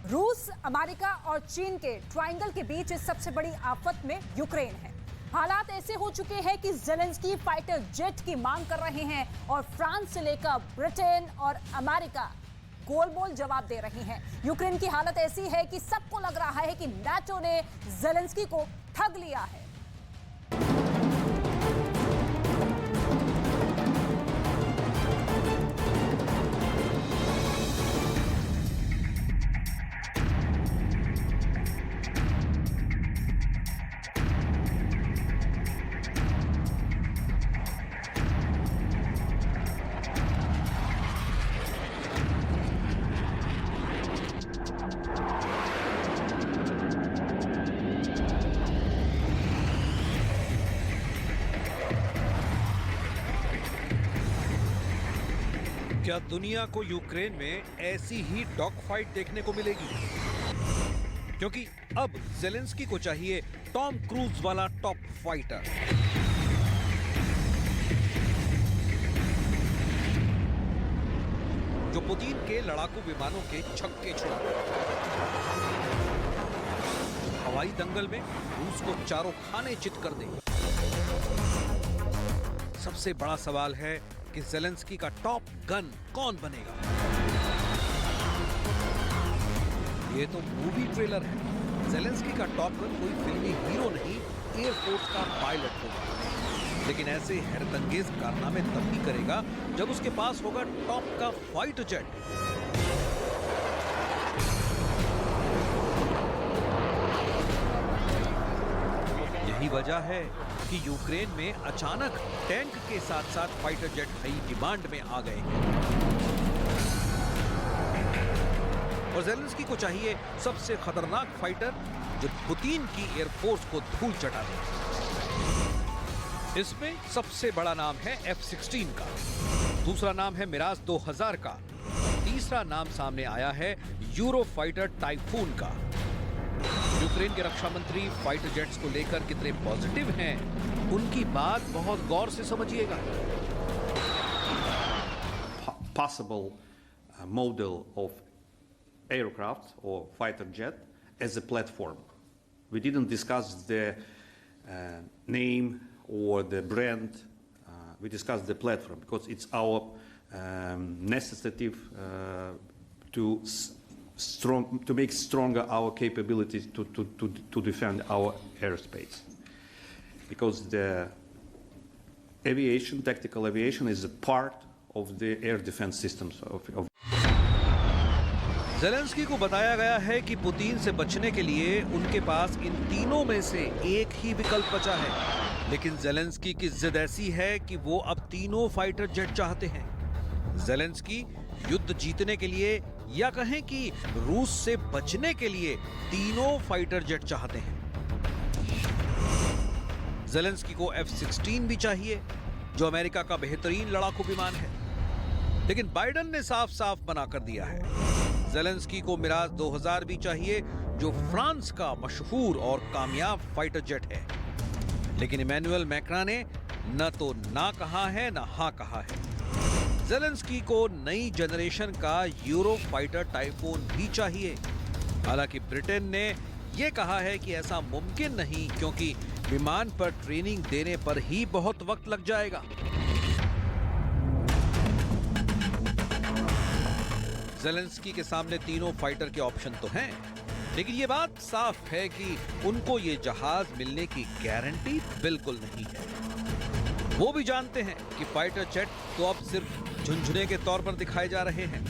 रूस, अमेरिका और चीन के ट्रायंगल के बीच इस सबसे बड़ी आफत में यूक्रेन है। हालात ऐसे हो चुके हैं कि ज़ेलेंस्की फाइटर जेट की मांग कर रहे हैं और फ्रांस से लेकर ब्रिटेन और अमेरिका गोलमोल जवाब दे रही हैं। यूक्रेन की हालत ऐसी है कि सबको लग रहा है कि नाटो ने ज़ेलेंस्की को ठग लिया है। क्या दुनिया को यूक्रेन में ऐसी ही डॉग फाइट देखने को मिलेगी? क्योंकि अब ज़ेलेंस्की को चाहिए टॉम क्रूज वाला टॉप फाइटर। जो पुतिन के लड़ाकू विमानों के छक्के छुड़ा दे। हवाई दंगल में रूस को चारों खाने चित कर दे। सबसे बड़ा सवाल है कि ज़ेलेंस्की का टॉप गन कौन बनेगा? ये तो मूवी ट्रेलर है। ज़ेलेंस्की का टॉप गन कोई फिल्मी हीरो नहीं, एयरफोर्स का पायलट होगा। लेकिन ऐसे हैरतअंगेज कारनामे तब ही करेगा जब उसके पास होगा टॉप का फाइटर जेट। यही वजह है कि यूक्रेन में अचानक टैंक के साथ साथ फाइटर जेट हाई डिमांड में आ गए हैं। और ज़ेलेंस्की को चाहिए सबसे खतरनाक फाइटर जो पुतिन की एयरफोर्स को धूल चटा दे। इसमें सबसे बड़ा नाम है F-16 का, दूसरा नाम है मिराज 2000 का, तीसरा नाम सामने आया है यूरो फाइटर टाइफून का। यूक्रेन के रक्षा मंत्री फाइटर जेट्स को लेकर कितने पॉजिटिव हैं, उनकी बात बहुत गौर से समझिएगा। Possible model of aircraft or fighter jet as a platform. We didn't discuss the name or the brand. We discussed the platform because it's our necessity to make stronger our capabilities to defend our airspace. Because the aviation, tactical aviation, is a part of the air defense systems of Zelensky को बताया गया है कि Putin से बचने के लिए उनके पास इन तीनों में से एक ही विकल्प बचा है। लेकिन ज़ेलेंस्की की जिद ऐसी है कि वो अब तीनों फाइटर जेट चाहते हैं। ज़ेलेंस्की युद्ध जीतने के लिए या कहें कि रूस से बचने के लिए तीनों फाइटर जेट चाहते हैं। ज़ेलेंस्की को F-16 भी चाहिए जो अमेरिका का बेहतरीन लड़ाकू विमान है। लेकिन बाइडेन ने साफ साफ मना कर दिया है। ज़ेलेंस्की को मिराज 2000 भी चाहिए जो फ्रांस का मशहूर और कामयाब फाइटर जेट है। लेकिन इमैनुअल मैक्रों ने न तो ना कहा है न हाँ कहा है। ज़ेलेंस्की को नई जनरेशन का यूरो फाइटर टाइफून भी चाहिए। हालांकि ब्रिटेन ने यह कहा है कि ऐसा मुमकिन नहीं क्योंकि विमान पर ट्रेनिंग देने पर ही बहुत वक्त लग जाएगा। ज़ेलेंस्की के सामने तीनों फाइटर के ऑप्शन तो हैं, लेकिन ये बात साफ है कि उनको ये जहाज मिलने की गारंटी बिल्कुल नहीं है। वो भी जानते हैं कि फाइटर जेट तो अब सिर्फ झुंझुने के तौर पर दिखाए जा रहे हैं,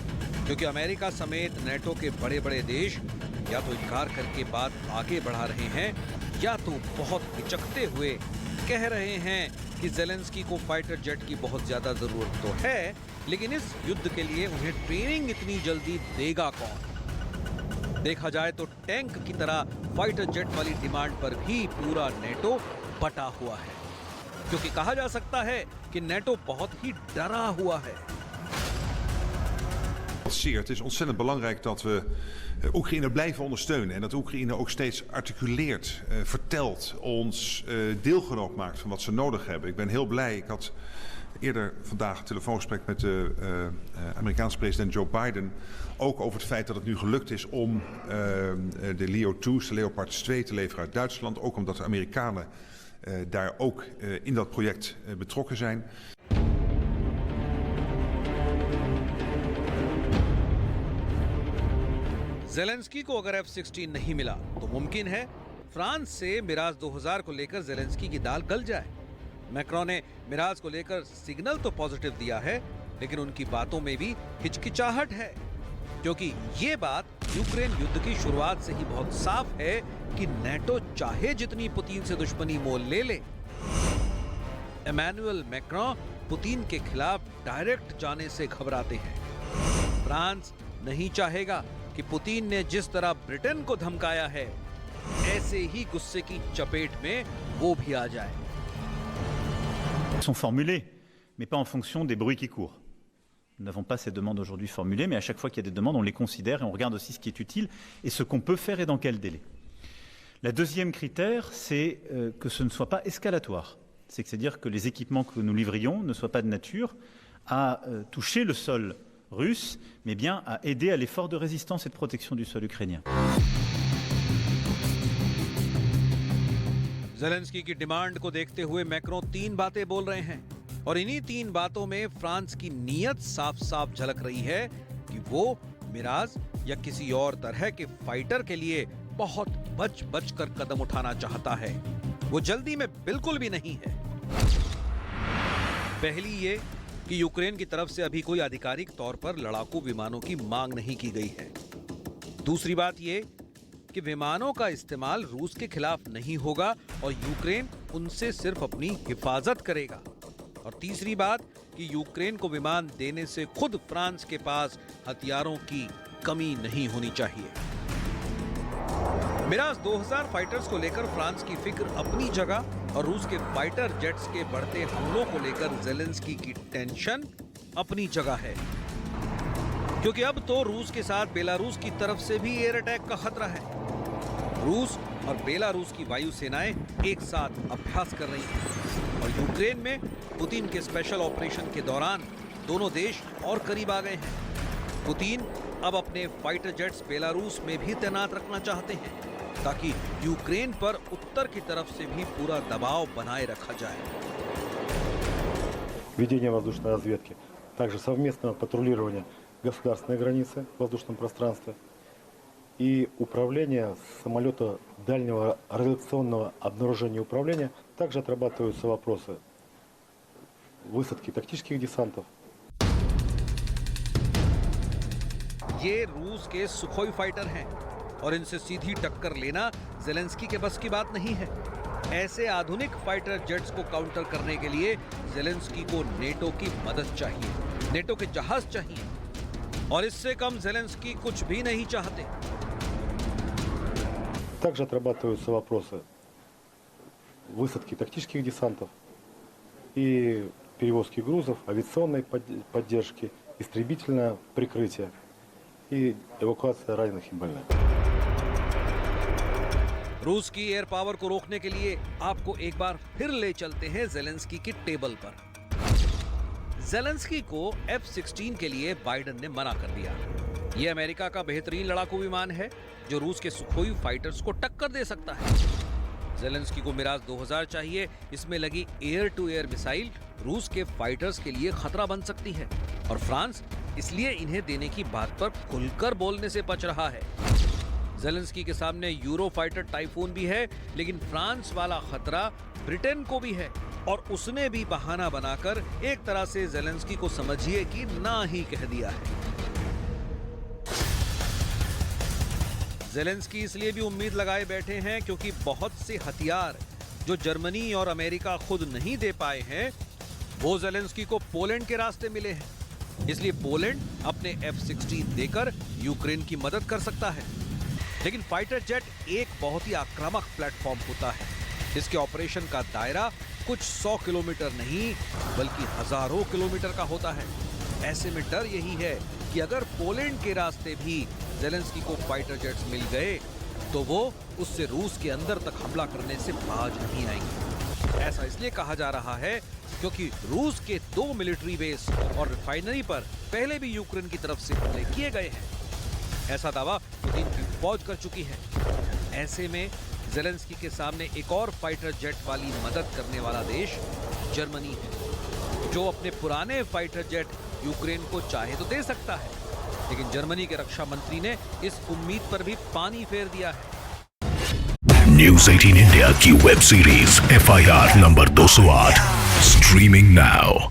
क्योंकि अमेरिका समेत नेटो के बड़े बड़े देश या तो इनकार करके बात आगे बढ़ा रहे हैं या तो बहुत हिचकते हुए कह रहे हैं कि ज़ेलेंस्की को फाइटर जेट की बहुत ज्यादा जरूरत तो है, लेकिन इस युद्ध के लिए उन्हें ट्रेनिंग इतनी जल्दी देगा कौन? देखा जाए तो टैंक की तरह फाइटर जेट वाली डिमांड पर भी पूरा नेटो बटा हुआ है, क्योंकि कहा जा सकता है कि नेटो बहुत ही डरा हुआ है। Het is ontzettend belangrijk dat we Oekraïne blijven ondersteunen en dat Oekraïne ook steeds articuleert, vertelt, ons deelgenoot maakt van wat ze nodig hebben. Ik ben heel blij. Ik had Eerder vandaag een telefoongesprek met de Amerikaanse president Joe Biden. Ook over het feit dat het nu gelukt is om de Leo-2's, de Leopards 2, te leveren uit Duitsland. Ook omdat de Amerikanen daar ook in dat project betrokken zijn. Zelensky को अगर F-16 नहीं मिला तो मुमकिन है France से मिराज 2000 को लेकर जेलेंस्की की दाल गल जाए। मैक्रों ने मिराज को लेकर सिग्नल तो पॉजिटिव दिया है, लेकिन उनकी बातों में भी हिचकिचाहट है, क्योंकि ये बात यूक्रेन युद्ध की शुरुआत से ही बहुत साफ है कि नेटो चाहे जितनी पुतिन से दुश्मनी मोल ले ले, इमैनुअल मैक्रों पुतिन के खिलाफ डायरेक्ट जाने से घबराते हैं। फ्रांस नहीं चाहेगा कि पुतिन ने जिस तरह ब्रिटेन को धमकाया है, ऐसे ही गुस्से की चपेट में वो भी आ जाए। Sont formulées, mais pas en fonction des bruits qui courent. Nous n'avons pas ces demandes aujourd'hui formulées, mais à chaque fois qu'il y a des demandes, on les considère et on regarde aussi ce qui est utile et ce qu'on peut faire et dans quel délai. La deuxième critère, c'est que ce ne soit pas escalatoire. C'est-à-dire que les équipements que nous livrions ne soient pas de nature à toucher le sol russe, mais bien à aider à l'effort de résistance et de protection du sol ukrainien. Zelensky की demand को देखते हुए Macron 3 बातें बोल रहे हैं, और इन्हीं 3 बातों में फ्रांस की नीयत साफ साफ झलक रही है कि वो मिराज या किसी और तरह के फाइटर के लिए बहुत बच बच कर कदम उठाना चाहता है। वो जल्दी में बिल्कुल भी नहीं है। पहली ये कि यूक्रेन की तरफ से अभी कोई आधिकारिक तौर पर लड़ाकू विमानों की मांग नहीं की गई है। दूसरी बात ये कि विमानों का इस्तेमाल रूस के खिलाफ नहीं होगा और यूक्रेन उनसे सिर्फ अपनी हिफाजत करेगा। और तीसरी बात कि यूक्रेन को विमान देने से खुद फ्रांस के पास हथियारों की कमी नहीं होनी चाहिए। मिराज 2000 फाइटर्स को लेकर फ्रांस की फिक्र अपनी जगह और रूस के फाइटर जेट्स के बढ़ते हमलों को लेकर जेलेंस्की की टेंशन अपनी जगह है, क्योंकि अब तो रूस के साथ बेलारूस की तरफ से भी एयर अटैक का खतरा है। रूस और बेलारूस की वायु सेनाएं एक साथ अभ्यास कर रही हैं और यूक्रेन में पुतिन के स्पेशल ऑपरेशन के दौरान दोनों देश और करीब आ गए हैं। पुतिन अब अपने फाइटर जेट्स बेलारूस में भी तैनात रखना चाहते हैं, ताकि यूक्रेन पर उत्तर की तरफ से भी पूरा दबाव बनाए रखा जाए। Ведение воздушной разведки, также совместного патрулирования государственной границы в воздушном пространстве и управление самолета дальнего радиационного обнаружения и управления. Также отрабатываются вопросы высадки тактических десантов. ये रूस के सुखोई फाइटर हैं और इनसे सीधी टक्कर लेना जेलेंस्की के बस की बात नहीं है। ऐसे आधुनिक फाइटर जेट्स को काउंटर करने के लिए जेलेंस्की को नेटो की मदद चाहिए, नेटो के जहाज चाहिए, और इससे कम जेलेंस्की कुछ भी नहीं चाहते। Также отрабатываются вопросы высадки тактических десантов и перевозки грузов, авиационной поддержки, истребительное прикрытие и эвакуация раненых и больных. रूस की एयर पावर को रोकने के लिए आपको एक बार फिर ले चलते हैं जेलेंस्की की टेबल पर। जेलेंस्की को F-16 के लिए बाइडेन ने मना कर दिया। यह अमेरिका का बेहतरीन लड़ाकू विमान है जो रूस के सुखोई फाइटर्स को टक्कर दे सकता है। जेलेंस्की को मिराज 2000 चाहिए। इसमें लगी एयर टू एयर मिसाइल रूस के फाइटर्स के लिए खतरा बन सकती है, और फ्रांस इसलिए इन्हें देने की बात पर खुलकर बोलने से बच रहा है। जेलेंस्की के सामने यूरो फाइटर टाइफून भी है, लेकिन फ्रांस वाला खतरा ब्रिटेन को भी है, और उसने भी बहाना बनाकर एक तरह से जेलेंस्की को समझिए कि ना ही कह दिया है। जेलेंस्की इसलिए भी उम्मीद लगाए बैठे हैं क्योंकि बहुत से हथियार जो जर्मनी और अमेरिका खुद नहीं दे पाए हैं, वो जेलेंस्की को पोलैंड के रास्ते मिले हैं। इसलिए पोलैंड अपने F-16 देकर यूक्रेन की मदद कर सकता है। लेकिन फाइटर जेट एक बहुत ही आक्रामक प्लेटफॉर्म होता है। इसके ऑपरेशन का दायरा कुछ 100 किलोमीटर नहीं बल्कि हजारों किलोमीटर का होता है। ऐसे में डर यही है कि अगर पोलैंड के रास्ते भी जेलेंस्की को फाइटर जेट्स मिल गए तो वो उससे रूस के अंदर तक हमला करने से बाज नहीं आएंगे। ऐसा इसलिए कहा जा रहा है क्योंकि रूस के 2 मिलिट्री बेस और रिफाइनरी पर पहले भी यूक्रेन की तरफ से हमले किए गए हैं। ऐसा दावा पुतिन की फौज कर चुकी है। ऐसे में ज़ेलेंस्की के सामने एक और फाइटर जेट वाली मदद करने वाला देश जर्मनी है, जो अपने पुराने फाइटर जेट यूक्रेन को चाहे तो दे सकता है, लेकिन जर्मनी के रक्षा मंत्री ने इस उम्मीद पर भी पानी फेर दिया है। न्यूज़ 18 इंडिया की web series FIR number 208 streaming now.